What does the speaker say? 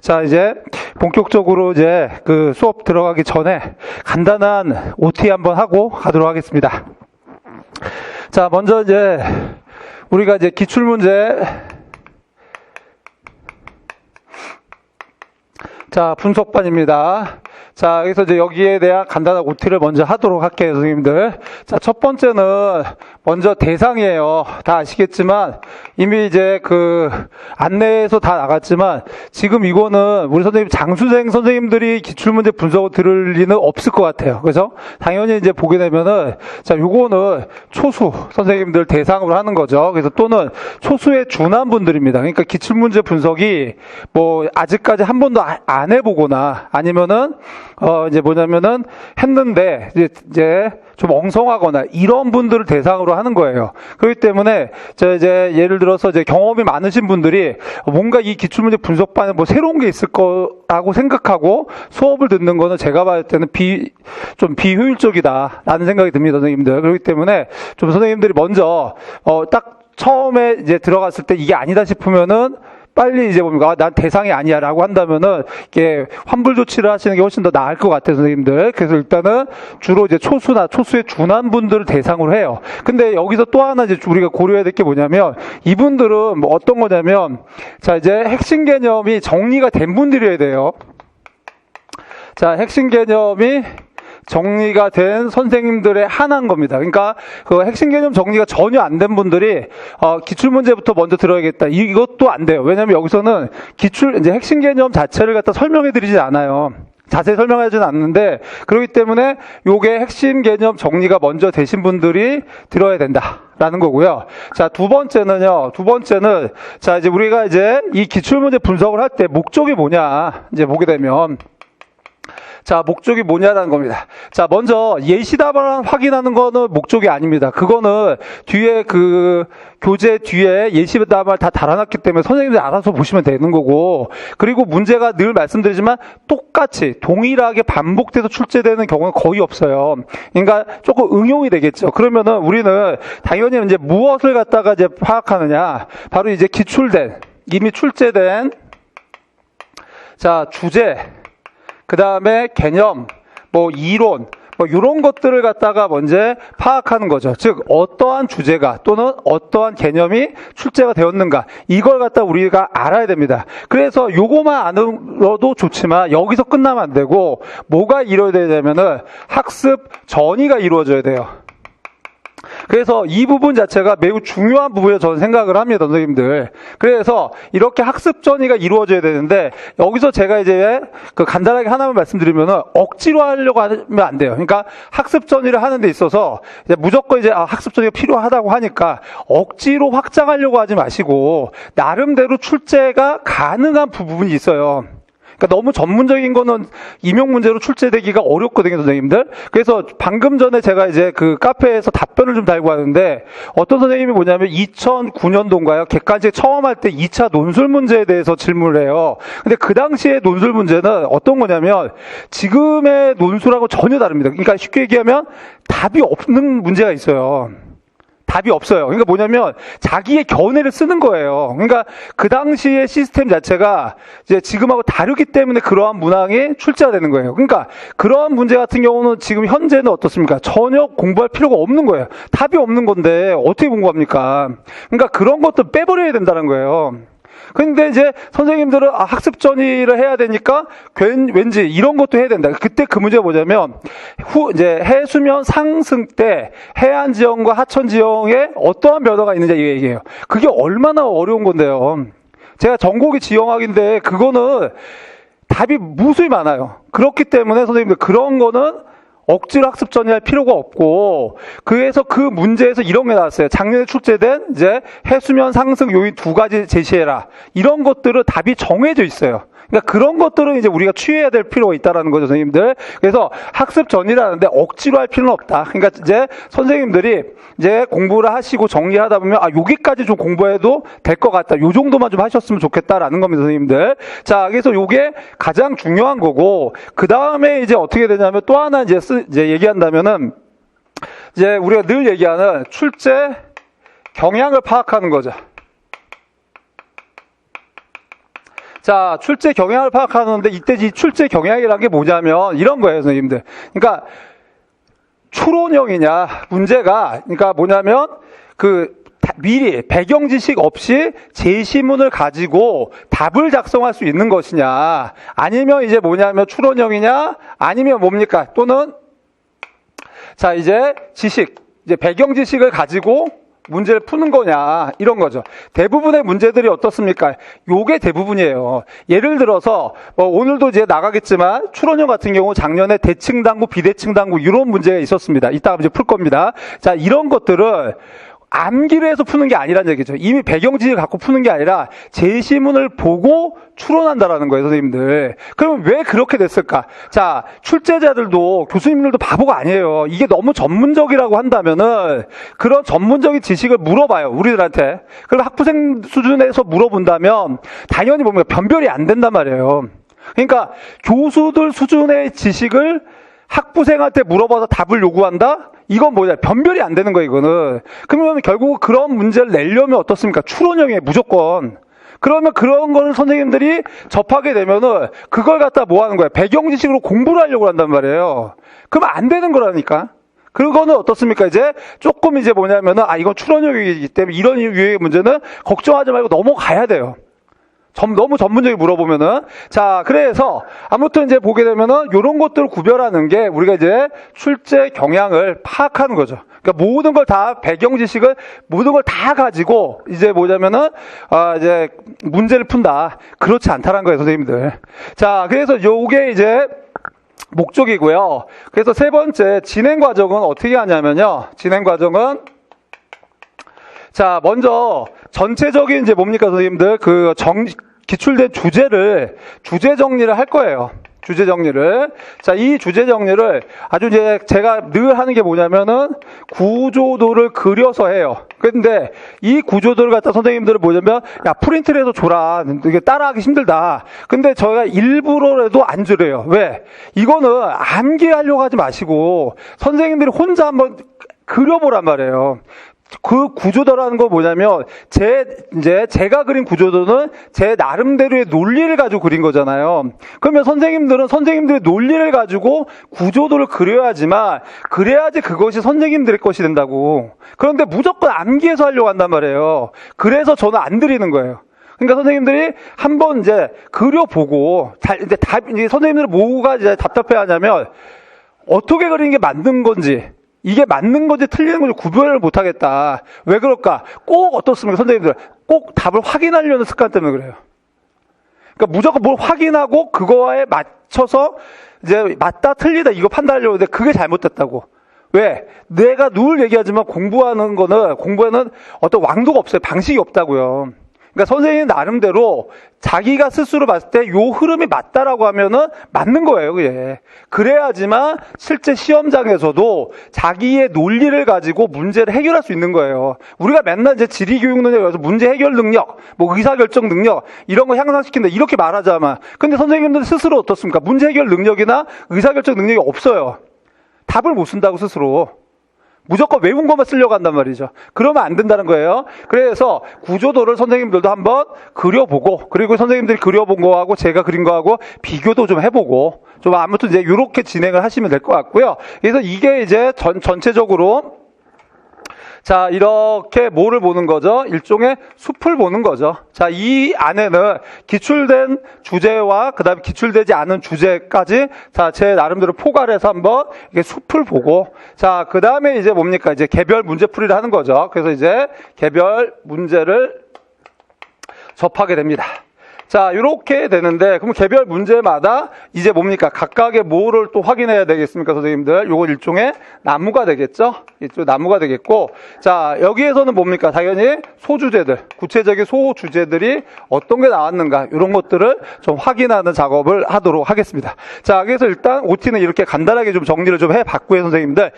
자, 이제 본격적으로 이제 그 수업 들어가기 전에 간단한 OT 한번 하고 가도록 하겠습니다. 자, 먼저 이제 우리가 이제 기출문제, 자, 분석반입니다. 자, 여기서 이제 여기에 대한 간단한 OT를 먼저 하도록 할게요, 선생님들. 자, 첫 번째는 먼저 대상이에요. 다 아시겠지만 이미 이제 그 안내에서 다 나갔지만 지금 이거는 우리 선생님 장수생 선생님들이 기출문제 분석을 들을 리는 없을 것 같아요. 그래서 당연히 이제 보게 되면은 자, 요거는 초수 선생님들 대상으로 하는 거죠. 그래서 또는 초수에 준한 분들입니다. 그러니까 기출문제 분석이 뭐 아직까지 한 번도 안 해보거나 아니면은 이제 뭐냐면은 했는데 이제 좀 엉성하거나 이런 분들을 대상으로 하는 거예요. 그렇기 때문에 이제 예를 들어서 이제 경험이 많으신 분들이 뭔가 이 기출문제 분석반에 뭐 새로운 게 있을 거라고 생각하고 수업을 듣는 거는 제가 봤을 때는 좀 비효율적이다라는 생각이 듭니다, 선생님들. 그렇기 때문에 좀 선생님들이 먼저 딱 처음에 이제 들어갔을 때 이게 아니다 싶으면은 빨리 이제 뭡니까? 난 대상이 아니야 라고 한다면은, 이게 환불 조치를 하시는 게 훨씬 더 나을 것 같아요, 선생님들. 그래서 일단은 주로 이제 초수나 초수에 준한 분들을 대상으로 해요. 근데 여기서 또 하나 이제 우리가 고려해야 될 게 뭐냐면, 이분들은 뭐 어떤 거냐면, 자, 이제 핵심 개념이 정리가 된 분들이어야 돼요. 자, 핵심 개념이 정리가 된 선생님들의 하나인 겁니다. 그러니까 그 핵심 개념 정리가 전혀 안 된 분들이 기출문제부터 먼저 들어야겠다. 이것도 안 돼요. 왜냐하면 여기서는 이제 핵심 개념 자체를 갖다 설명해드리지 않아요. 자세히 설명하지는 않는데 그렇기 때문에 요게 핵심 개념 정리가 먼저 되신 분들이 들어야 된다라는 거고요. 자, 두 번째는 자, 이제 우리가 이제 이 기출문제 분석을 할 때 목적이 뭐냐 이제 보게 되면. 자, 목적이 뭐냐라는 겁니다. 자, 먼저 예시답을 확인하는 거는 목적이 아닙니다. 그거는 뒤에 그 교재 뒤에 예시답을 다 달아놨기 때문에 선생님들이 알아서 보시면 되는 거고, 그리고 문제가 늘 말씀드리지만 똑같이 동일하게 반복돼서 출제되는 경우는 거의 없어요. 그러니까 조금 응용이 되겠죠. 그러면은 우리는 당연히 이제 무엇을 갖다가 이제 파악하느냐, 바로 이제 이미 출제된 자, 주제, 그 다음에 개념, 뭐 이론, 뭐 이런 것들을 갖다가 먼저 파악하는 거죠. 즉 어떠한 주제가 또는 어떠한 개념이 출제가 되었는가 이걸 갖다 우리가 알아야 됩니다. 그래서 요거만 알아도 좋지만 여기서 끝나면 안 되고 뭐가 이루어져야 되냐면은 학습 전이가 이루어져야 돼요. 그래서 이 부분 자체가 매우 중요한 부분이라고 저는 생각을 합니다, 선생님들. 그래서 이렇게 학습 전이가 이루어져야 되는데 여기서 제가 이제 그 간단하게 하나만 말씀드리면은 억지로 하려고 하면 안 돼요. 그러니까 학습 전이를 하는 데 있어서 이제 무조건 이제 학습 전이가 필요하다고 하니까 억지로 확장하려고 하지 마시고 나름대로 출제가 가능한 부분이 있어요. 그러니까 너무 전문적인 거는 임용 문제로 출제되기가 어렵거든요, 선생님들. 그래서 방금 전에 제가 이제 그 카페에서 답변을 좀 달고 하는데 어떤 선생님이 뭐냐면 2009년도인가요? 객관식 처음 할 때 2차 논술 문제에 대해서 질문을 해요. 근데 그 당시에 논술 문제는 어떤 거냐면 지금의 논술하고 전혀 다릅니다. 그러니까 쉽게 얘기하면 답이 없는 문제가 있어요. 답이 없어요. 그러니까 뭐냐면 자기의 견해를 쓰는 거예요. 그러니까 그 당시의 시스템 자체가 이제 지금하고 다르기 때문에 그러한 문항이 출제가 되는 거예요. 그러니까 그러한 문제 같은 경우는 지금 현재는 어떻습니까? 전혀 공부할 필요가 없는 거예요. 답이 없는 건데 어떻게 공부합니까? 그러니까 그런 것도 빼버려야 된다는 거예요. 근데 이제 선생님들은 학습 전이를 해야 되니까 왠지 이런 것도 해야 된다. 그때 그 문제가 뭐냐면 이제 해수면 상승 때 해안 지형과 하천 지형에 어떠한 변화가 있는지 얘기해요. 그게 얼마나 어려운 건데요. 제가 전공이 지형학인데 그거는 답이 무수히 많아요. 그렇기 때문에 선생님들 그런 거는 억지로 학습 전이할 필요가 없고, 그래서 그 문제에서 이런 게 나왔어요. 작년에 출제된 이제 해수면 상승 요인 2가지 제시해라. 이런 것들은 답이 정해져 있어요. 그러니까 그런 것들은 이제 우리가 취해야 될 필요가 있다라는 거죠, 선생님들. 그래서 학습 전이라는데 억지로 할 필요는 없다. 그러니까 이제 선생님들이 이제 공부를 하시고 정리하다 보면 여기까지 좀 공부해도 될 것 같다. 요 정도만 좀 하셨으면 좋겠다라는 겁니다, 선생님들. 자, 그래서 요게 가장 중요한 거고, 그 다음에 이제 어떻게 되냐면 또 하나 이제 얘기한다면은 이제 우리가 늘 얘기하는 출제 경향을 파악하는 거죠. 자, 출제 경향을 파악하는데 이때 이 출제 경향이라는 게 뭐냐면 이런 거예요, 선생님들. 그러니까 추론형이냐 문제가 그러니까 뭐냐면 미리 배경 지식 없이 제시문을 가지고 답을 작성할 수 있는 것이냐 아니면 이제 뭐냐면 추론형이냐 아니면 뭡니까 또는 자 이제 이제 배경 지식을 가지고 문제를 푸는 거냐 이런 거죠. 대부분의 문제들이 어떻습니까? 요게 대부분이에요. 예를 들어서 오늘도 이제 나가겠지만 추론형 같은 경우 작년에 대칭 당구 비대칭 당구 이런 문제가 있었습니다. 이따가 이제 풀 겁니다. 자 이런 것들을 암기를 해서 푸는 게 아니라는 얘기죠. 이미 배경지식을 갖고 푸는 게 아니라 제시문을 보고 추론한다라는 거예요, 선생님들. 그러면 왜 그렇게 됐을까? 자, 출제자들도 교수님들도 바보가 아니에요. 이게 너무 전문적이라고 한다면은 그런 전문적인 지식을 물어봐요, 우리들한테. 그리고 학부생 수준에서 물어본다면 당연히 보면 변별이 안 된단 말이에요. 그러니까 교수들 수준의 지식을 학부생한테 물어봐서 답을 요구한다? 이건 뭐냐? 변별이 안 되는 거예요, 이거는. 그러면 결국 그런 문제를 내려면 어떻습니까? 추론형이에요, 무조건. 그러면 그런 거를 선생님들이 접하게 되면은 그걸 갖다 뭐 하는 거야? 배경 지식으로 공부를 하려고 한단 말이에요. 그러면 안 되는 거라니까. 그거는 어떻습니까? 이제 조금 이제 뭐냐면은 이건 추론형이기 때문에 이런 유형의 문제는 걱정하지 말고 넘어가야 돼요. 너무 전문적으로 물어보면은. 자, 그래서 아무튼 이제 보게 되면은 요런 것들을 구별하는 게 우리가 이제 출제 경향을 파악하는 거죠. 그러니까 모든 걸 다 배경 지식을 모든 걸 다 가지고 이제 뭐냐면은 이제 문제를 푼다. 그렇지 않다는 거예요, 선생님들. 자, 그래서 요게 이제 목적이고요. 그래서 세 번째 진행 과정은 어떻게 하냐면요. 진행 과정은 자, 먼저 전체적인 이제 뭡니까, 선생님들? 기출된 주제 정리를 할 거예요. 주제 정리를. 자, 이 주제 정리를 아주 이제 제가 늘 하는 게 뭐냐면은 구조도를 그려서 해요. 근데 이 구조도를 갖다 선생님들은 뭐냐면 야, 프린트를 해서 줘라. 이게 따라하기 힘들다. 근데 저희가 일부러라도 안 주래요. 왜? 이거는 암기하려고 하지 마시고 선생님들이 혼자 한번 그려보란 말이에요. 그 구조도라는 건 뭐냐면 제가 그린 구조도는 제 나름대로의 논리를 가지고 그린 거잖아요. 그러면 선생님들은 선생님들의 논리를 가지고 구조도를 그려야지만 그래야지 그것이 선생님들의 것이 된다고. 그런데 무조건 암기해서 하려고 한단 말이에요. 그래서 저는 안 드리는 거예요. 그러니까 선생님들이 한번 이제 그려보고 이제 선생님들은 뭐가 이제 답답해 하냐면 어떻게 그리는 게 맞는 건지 이게 맞는 건지 틀리는 건지 구별을 못하겠다. 왜 그럴까? 꼭 어떻습니까? 선생님들 꼭 답을 확인하려는 습관 때문에 그래요. 그러니까 무조건 뭘 확인하고 그거에 맞춰서 이제 맞다 틀리다 이거 판단하려고 하는데 그게 잘못됐다고. 왜? 내가 늘 얘기하지만 공부에는 어떤 왕도가 없어요. 방식이 없다고요. 그러니까 선생님 나름대로 자기가 스스로 봤을 때 요 흐름이 맞다라고 하면은 맞는 거예요, 그게. 그래야지만 실제 시험장에서도 자기의 논리를 가지고 문제를 해결할 수 있는 거예요. 우리가 맨날 이제 지리교육 능력에서 문제 해결 능력, 뭐 의사결정 능력 이런 거 향상시킨다 이렇게 말하자만. 근데 선생님들 스스로 어떻습니까? 문제 해결 능력이나 의사결정 능력이 없어요. 답을 못 쓴다고 스스로. 무조건 외운 것만 쓰려고 한단 말이죠. 그러면 안 된다는 거예요. 그래서 구조도를 선생님들도 한번 그려보고 그리고 선생님들이 그려본 거하고 제가 그린 거하고 비교도 좀 해보고 좀 아무튼 이제 이렇게 진행을 하시면 될 것 같고요. 그래서 이게 이제 전체적으로 자, 이렇게 뭐를 보는 거죠? 일종의 숲을 보는 거죠. 자, 이 안에는 기출된 주제와 그 다음에 기출되지 않은 주제까지 자, 제 나름대로 포괄해서 한번 이게 숲을 보고 자, 그 다음에 이제 뭡니까? 이제 개별 문제풀이를 하는 거죠. 그래서 이제 개별 문제를 접하게 됩니다. 자, 이렇게 되는데, 그럼 개별 문제마다 이제 뭡니까? 각각의 뭐를 또 확인해야 되겠습니까, 선생님들? 요건 일종의 나무가 되겠죠? 이쪽 나무가 되겠고, 자, 여기에서는 뭡니까? 당연히 소주제들, 구체적인 소주제들이 어떤 게 나왔는가, 이런 것들을 좀 확인하는 작업을 하도록 하겠습니다. 자, 그래서 일단 OT는 이렇게 간단하게 좀 정리를 좀 해봤고요, 선생님들.